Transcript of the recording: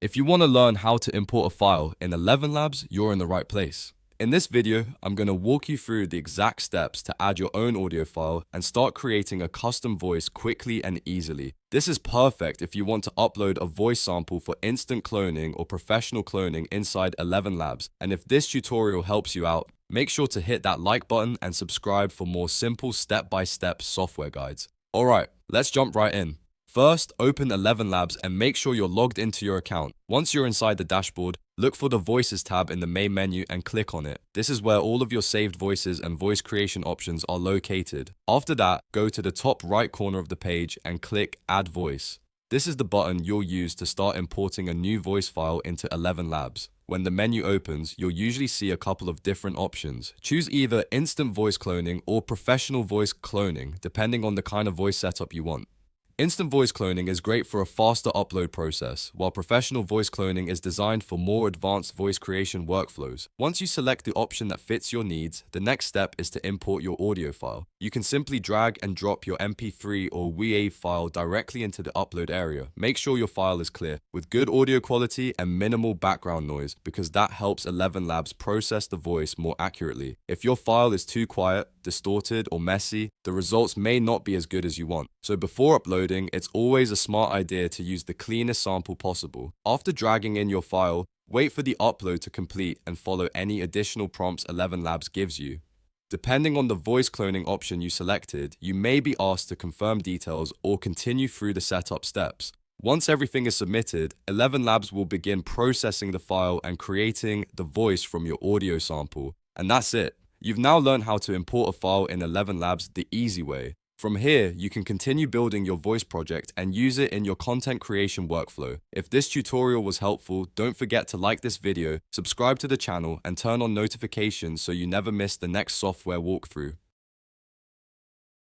If you want to learn how to import a file in Elevenlabs, you're in the right place. In this video, I'm going to walk you through the exact steps to add your own audio file and start creating a custom voice quickly and easily. This is perfect if you want to upload a voice sample for instant cloning or professional cloning inside Elevenlabs. And if this tutorial helps you out, make sure to hit that like button and subscribe for more simple step-by-step software guides. Alright, let's jump right in. First, open Elevenlabs and make sure you're logged into your account. Once you're inside the dashboard, look for the Voices tab in the main menu and click on it. This is where all of your saved voices and voice creation options are located. After that, go to the top right corner of the page and click Add Voice. This is the button you'll use to start importing a new voice file into Elevenlabs. When the menu opens, you'll usually see a couple of different options. Choose either instant voice cloning or professional voice cloning, depending on the kind of voice setup you want. Instant voice cloning is great for a faster upload process, while professional voice cloning is designed for more advanced voice creation workflows. Once you select the option that fits your needs, the next step is to import your audio file. You can simply drag and drop your MP3 or WAV file directly into the upload area. Make sure your file is clear, with good audio quality and minimal background noise, because that helps Elevenlabs process the voice more accurately. If your file is too quiet, distorted, or messy, the results may not be as good as you want. So before uploading, it's always a smart idea to use the cleanest sample possible. After dragging in your file, wait for the upload to complete and follow any additional prompts Elevenlabs gives you. Depending on the voice cloning option you selected, you may be asked to confirm details or continue through the setup steps. Once everything is submitted, Elevenlabs will begin processing the file and creating the voice from your audio sample. And that's it. You've now learned how to import a file in Elevenlabs the easy way. From here, you can continue building your voice project and use it in your content creation workflow. If this tutorial was helpful, don't forget to like this video, subscribe to the channel, and turn on notifications so you never miss the next software walkthrough.